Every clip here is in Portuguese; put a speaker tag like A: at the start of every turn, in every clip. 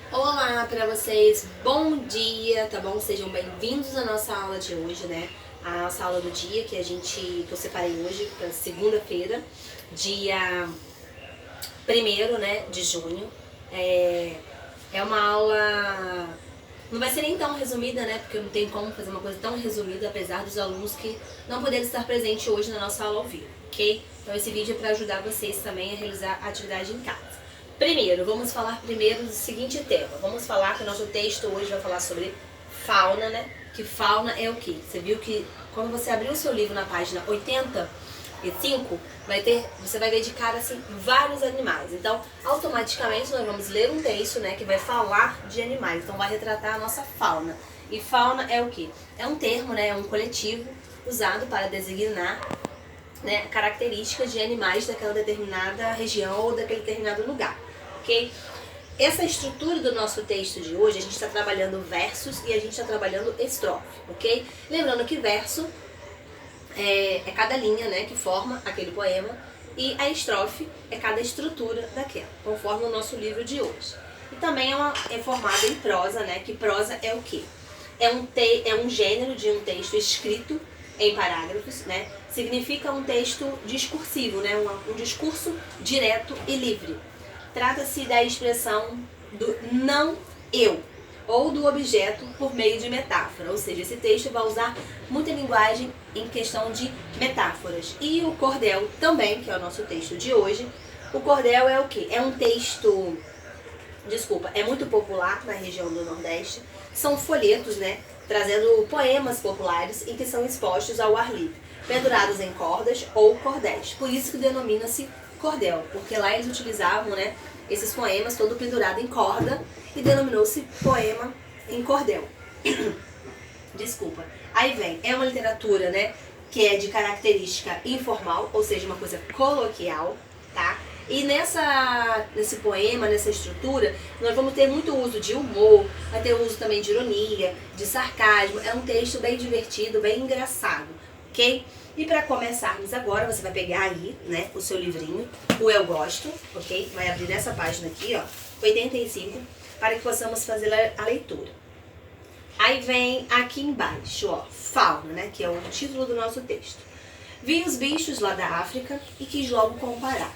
A: Olá para vocês, bom dia, tá bom? Sejam bem-vindos à nossa aula de hoje, né? A nossa aula do dia que eu separei hoje para segunda-feira, dia 1º, né, de junho. É uma aula, não vai ser nem tão resumida, né? Porque não tem como fazer uma coisa tão resumida, apesar dos alunos que não poderem estar presentes hoje na nossa aula ao vivo, ok? Então esse vídeo é para ajudar vocês também a realizar a atividade em casa. Primeiro, vamos falar primeiro do seguinte tema. Vamos falar que o nosso texto hoje vai falar sobre fauna, né? Que fauna é o quê? Você viu que quando você abrir o seu livro na página 85, você vai ver de cara assim vários animais. Então, automaticamente nós vamos ler um texto, né, que vai falar de animais. Então, vai retratar a nossa fauna. E fauna é o quê? É um termo, né, é um coletivo usado para designar, né, características de animais daquela determinada região ou daquele determinado lugar, ok? Essa estrutura do nosso texto de hoje, a gente está trabalhando versos e a gente está trabalhando estrofe, ok? Lembrando que verso é cada linha, né, que forma aquele poema, e a estrofe é cada estrutura daquela, conforme o nosso livro de hoje. E também é formada em prosa, né, que prosa é o quê? É um gênero de um texto escrito em parágrafos, né? Significa um texto discursivo, né? Um discurso direto e livre. Trata-se da expressão do não eu, ou do objeto por meio de metáfora, ou seja, esse texto vai usar muita linguagem em questão de metáforas. E o cordel também, que é o nosso texto de hoje, o cordel é o quê? É um texto, é muito popular na região do Nordeste, são folhetos, né, trazendo poemas populares e que são expostos ao ar livre, pendurados em cordas ou cordéis. Por isso que denomina-se cordel, porque lá eles utilizavam, né, esses poemas todo pendurado em corda e denominou-se poema em cordel. Desculpa. Aí vem, é uma literatura, né, que é de característica informal, ou seja, uma coisa coloquial, tá? E nesse poema, nessa estrutura, nós vamos ter muito uso de humor, vai ter uso também de ironia, de sarcasmo. É um texto bem divertido, bem engraçado, ok? E para começarmos agora, você vai pegar aí, né, o seu livrinho, o Eu Gosto, ok? Vai abrir nessa página aqui, ó, 85, para que possamos fazer a leitura. Aí vem aqui embaixo, ó, fauna, né, que é o título do nosso texto. Vi os bichos lá da África e quis logo comparar.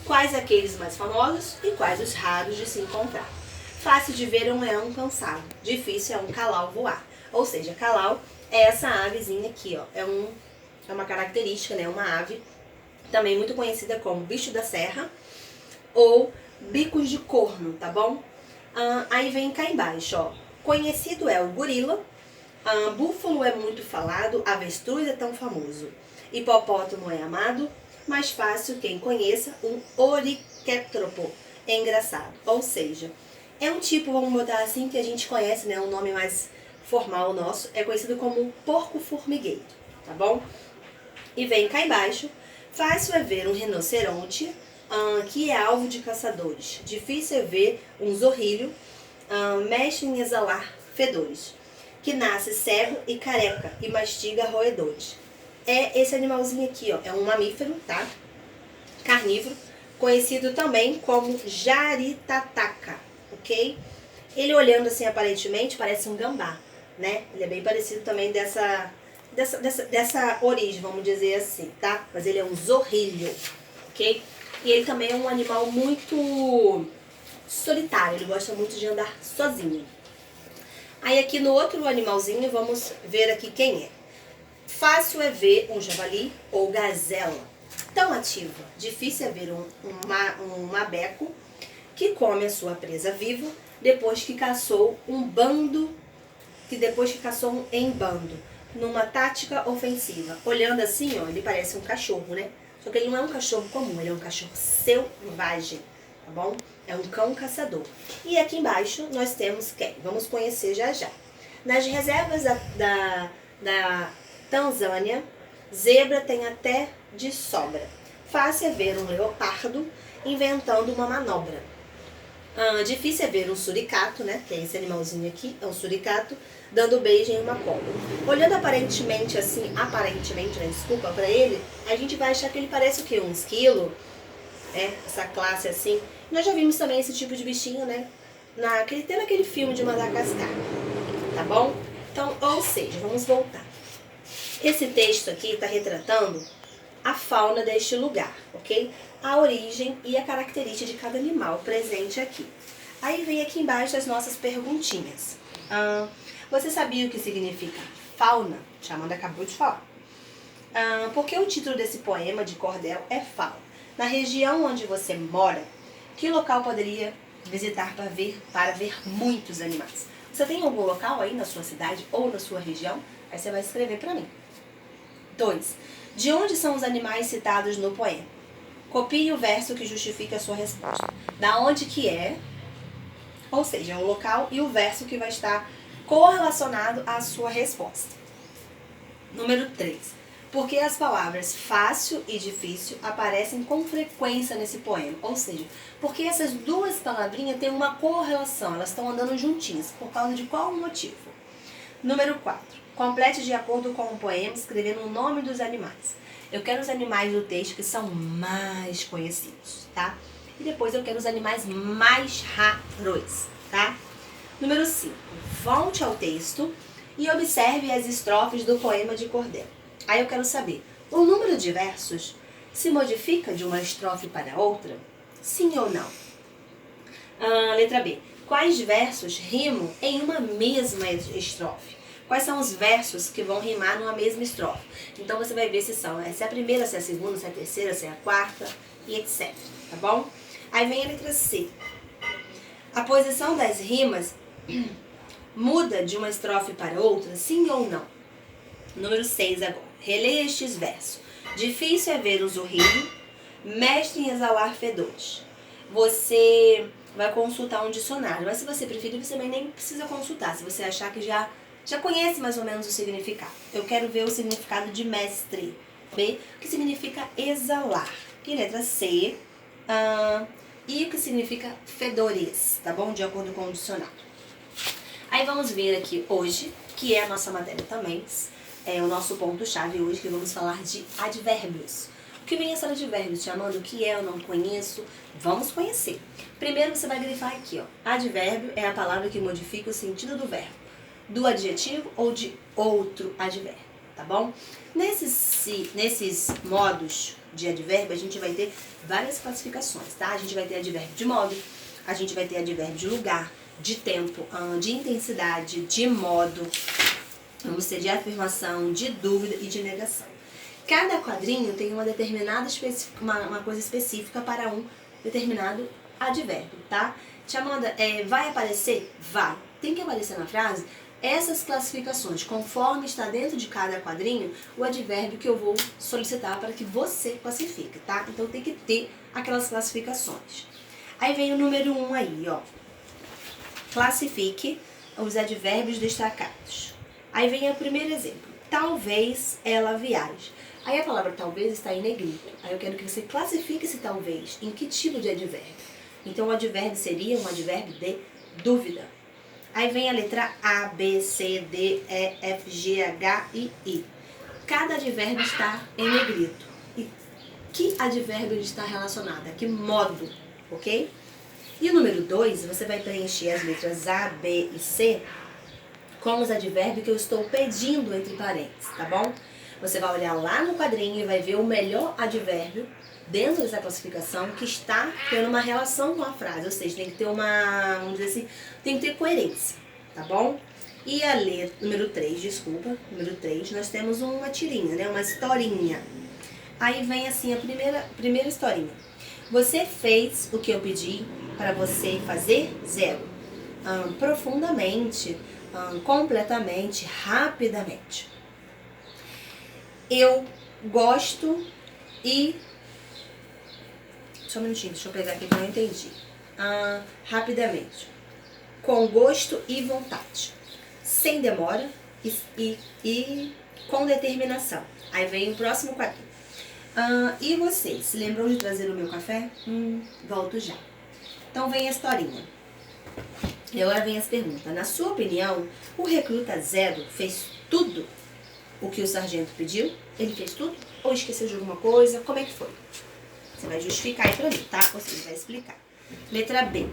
A: Quais aqueles mais famosos e quais os raros de se encontrar. Fácil de ver um leão cansado, difícil é um calau voar. Ou seja, calau é essa avezinha aqui, ó, é uma característica, né, uma ave, também muito conhecida como bicho da serra ou bicos de corno, tá bom? Aí vem cá embaixo, ó, conhecido é o gorila, búfalo é muito falado, avestruz é tão famoso, hipopótamo é amado, mais fácil quem conheça um oriquétropo, é engraçado. Ou seja, é um tipo, vamos botar assim, que a gente conhece, né, um nome mais formal nosso, é conhecido como porco formigueiro, tá bom? E vem cá embaixo, fácil é ver um rinoceronte, que é alvo de caçadores. Difícil é ver um zorrilho, mexe em exalar fedores, que nasce cego e careca e mastiga roedores. É esse animalzinho aqui, ó, é um mamífero, tá? Carnívoro, conhecido também como jaritataca, ok? Ele olhando assim aparentemente parece um gambá, né? Ele é bem parecido também dessa origem, vamos dizer assim, tá? Mas ele é um zorrilho, ok? E ele também é um animal muito solitário, ele gosta muito de andar sozinho. Aí aqui no outro animalzinho, vamos ver aqui quem é. Fácil é ver um javali ou gazela, tão ativa. Difícil é ver um mabeco que come a sua presa vivo depois que caçou em bando, numa tática ofensiva. Olhando assim, ó, ele parece um cachorro, né? Só que ele não é um cachorro comum, ele é um cachorro selvagem, tá bom? É um cão caçador. E aqui embaixo nós temos quem? Vamos conhecer já já. Nas reservas da Tanzânia, zebra tem até de sobra. Fácil é ver um leopardo inventando uma manobra. Difícil é ver um suricato, né, que é esse animalzinho aqui, é um suricato, dando beijo em uma cobra. Olhando aparentemente assim, né, desculpa, pra ele, a gente vai achar que ele parece o quê? Um esquilo, essa classe assim. Nós já vimos também esse tipo de bichinho, né, tendo aquele filme de Madagascar, tá bom? Então, ou seja, vamos voltar. Esse texto aqui está retratando a fauna deste lugar, ok? A origem e a característica de cada animal presente aqui. Aí vem aqui embaixo as nossas perguntinhas. Você sabia o que significa fauna? A Amanda acabou de falar. Por que o título desse poema de cordel é fauna? Na região onde você mora, que local poderia visitar para ver muitos animais? Você tem algum local aí na sua cidade ou na sua região? Aí você vai escrever para mim. 2. De onde são os animais citados no poema? Copie o verso que justifica a sua resposta. Da onde que é, ou seja, o local e o verso que vai estar correlacionado à sua resposta. Número 3. Por que as palavras fácil e difícil aparecem com frequência nesse poema? Ou seja, porque essas duas palavrinhas têm uma correlação, elas estão andando juntinhas. Por causa de qual motivo? Número 4. Complete de acordo com o poema, escrevendo o nome dos animais. Eu quero os animais do texto que são mais conhecidos, tá? E depois eu quero os animais mais raros, tá? Número 5. Volte ao texto e observe as estrofes do poema de cordel. Aí eu quero saber, o número de versos se modifica de uma estrofe para outra? Sim ou não? Letra B. Quais versos rimam em uma mesma estrofe? Quais são os versos que vão rimar numa mesma estrofe? Então você vai ver se é a primeira, se é a segunda, se é a terceira, se é a quarta e etc. Tá bom? Aí vem a letra C. A posição das rimas muda de uma estrofe para outra, sim ou não? Número 6 agora. Releia estes versos. Difícil é ver um zurrido, mestre em exalar fedores. Você vai consultar um dicionário, mas se você preferir, você também nem precisa consultar, se você achar que já conhece mais ou menos o significado. Eu quero ver o significado de mestre. B, o que significa exalar. E letra C, e o que significa fedores, tá bom? De acordo com o dicionário. Aí vamos ver aqui hoje, que é a nossa matéria também, é o nosso ponto-chave hoje, que vamos falar de advérbios. O que vem essa advérbios, chamando o que é, eu não conheço, vamos conhecer. Primeiro você vai grifar aqui, ó. Advérbio é a palavra que modifica o sentido do verbo, do adjetivo ou de outro advérbio, tá bom? Nesses modos de advérbio, a gente vai ter várias classificações, tá? A gente vai ter advérbio de modo, a gente vai ter advérbio de lugar, de tempo, de intensidade, de modo, vamos ter de afirmação, de dúvida e de negação. Cada quadrinho tem uma determinada uma coisa específica para um determinado advérbio, tá? Amanda, vai aparecer? Vai. Tem que aparecer na frase essas classificações, conforme está dentro de cada quadrinho, o advérbio que eu vou solicitar para que você classifique, tá? Então tem que ter aquelas classificações. Aí vem o número 1 aí, ó. Classifique os advérbios destacados. Aí vem o primeiro exemplo. Talvez ela viaje. Aí a palavra talvez está em negrito. Aí eu quero que você classifique esse talvez em que tipo de advérbio. Então o advérbio seria um advérbio de dúvida. Aí vem a letra A, B, C, D, E, F, G, H e I. Cada advérbio está em negrito. E que advérbio ele está relacionado? A que modo, ok? E o número 2, você vai preencher as letras A, B e C com os advérbios que eu estou pedindo entre parênteses, tá bom? Você vai olhar lá no quadrinho e vai ver o melhor advérbio dentro dessa classificação que está tendo uma relação com a frase, ou seja, tem que ter vamos dizer assim, tem que ter coerência, tá bom? E a letra, número 3, número 3, nós temos uma tirinha, né? Uma historinha. Aí vem assim a primeira historinha. Você fez o que eu pedi para você fazer? 0. Profundamente, completamente, rapidamente. Eu gosto e... Só um minutinho, deixa eu pegar aqui que eu não entendi. Rapidamente. Com gosto e vontade. Sem demora e com determinação. Aí vem o próximo quadrinho. E você, se lembrou de trazer o meu café? Volto já. Então vem a historinha. E agora vem as perguntas. Na sua opinião, o recruta 0 fez tudo o que o sargento pediu? Ele fez tudo? Ou esqueceu de alguma coisa? Como é que foi? Você vai justificar aí pra mim, tá? Você vai explicar. Letra B.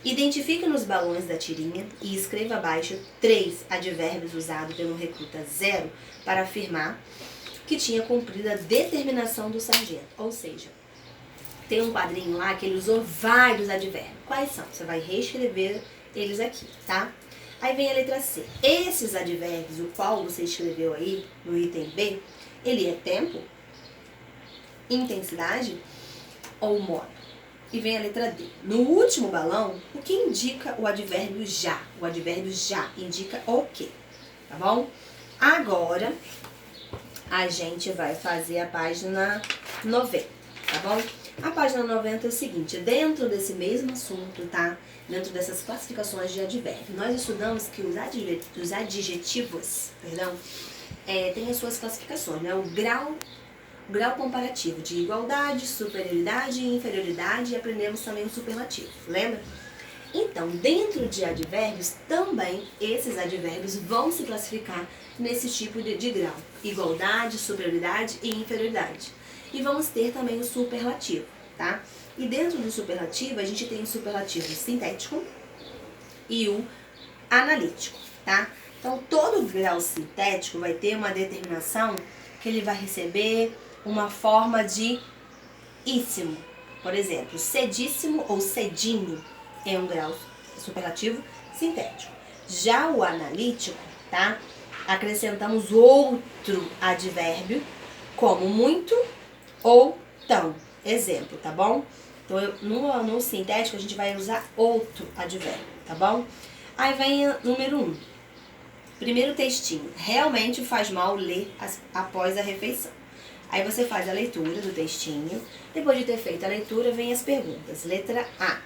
A: Identifique nos balões da tirinha e escreva abaixo 3 advérbios usados pelo recruta 0 para afirmar que tinha cumprido a determinação do sargento. Ou seja, tem um quadrinho lá que ele usou vários advérbios. Quais são? Você vai reescrever eles aqui, tá? Aí vem a letra C. Esses advérbios, o qual você escreveu aí no item B, ele é tempo, intensidade ou modo? E vem a letra D. No último balão, o que indica o advérbio já? O advérbio já indica o quê? Tá bom? Agora, a gente vai fazer a página 90, tá bom? A página 90 é o seguinte, dentro desse mesmo assunto, tá? Dentro dessas classificações de advérbio, nós estudamos que os adjetivos, tem as suas classificações, né? O grau comparativo de igualdade, superioridade e inferioridade, e aprendemos também o superlativo, lembra? Então, dentro de advérbios, também esses advérbios vão se classificar nesse tipo de grau, igualdade, superioridade e inferioridade. E vamos ter também o superlativo, tá? E dentro do superlativo, a gente tem o superlativo sintético e o analítico, tá? Então, todo grau sintético vai ter uma determinação que ele vai receber uma forma de íssimo. Por exemplo, cedíssimo ou cedinho é um grau superlativo sintético. Já o analítico, tá? Acrescentamos outro advérbio, como muito ou tão. Exemplo, tá bom? Então, no sintético, a gente vai usar outro advérbio, tá bom? Aí vem o número 1. Primeiro textinho. Realmente faz mal ler após a refeição. Aí você faz a leitura do textinho. Depois de ter feito a leitura, vem as perguntas. Letra A.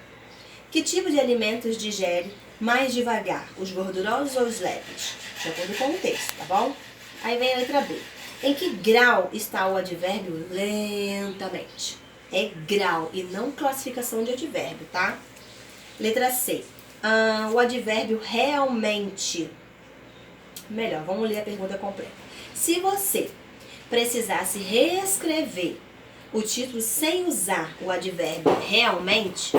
A: Que tipo de alimentos digere mais devagar, os gordurosos ou os leves? De acordo com o texto, tá bom? Aí vem a letra B. Em que grau está o advérbio lentamente? É grau e não classificação de advérbio, tá? Letra C. O advérbio realmente. Melhor, vamos ler a pergunta completa. Se você precisasse reescrever o título sem usar o advérbio realmente,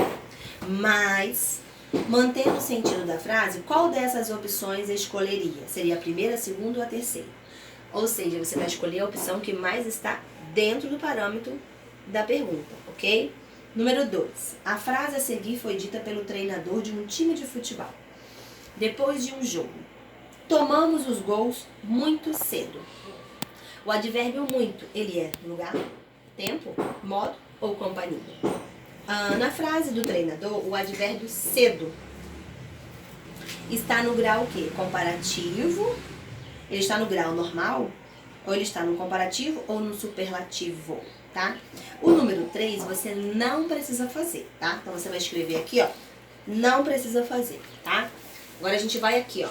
A: mas mantendo o sentido da frase, qual dessas opções escolheria? Seria a primeira, a segunda ou a terceira? Ou seja, você vai escolher a opção que mais está dentro do parâmetro da pergunta, ok? Número 2. A frase a seguir foi dita pelo treinador de um time de futebol. Depois de um jogo, tomamos os gols muito cedo. O advérbio muito, ele é lugar, tempo, modo ou companhia? Na frase do treinador, o advérbio cedo está no grau o quê? Comparativo. Ele está no grau normal? Ou ele está no comparativo ou no superlativo, tá? O número 3 você não precisa fazer, tá? Então você vai escrever aqui, ó. Não precisa fazer, tá? Agora a gente vai aqui, ó,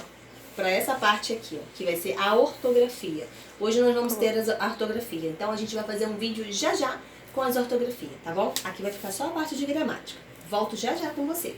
A: para essa parte aqui, ó, que vai ser a ortografia. Hoje nós vamos ter a ortografia, então a gente vai fazer um vídeo já com as ortografias, tá bom? Aqui vai ficar só a parte de gramática. Volto já com você.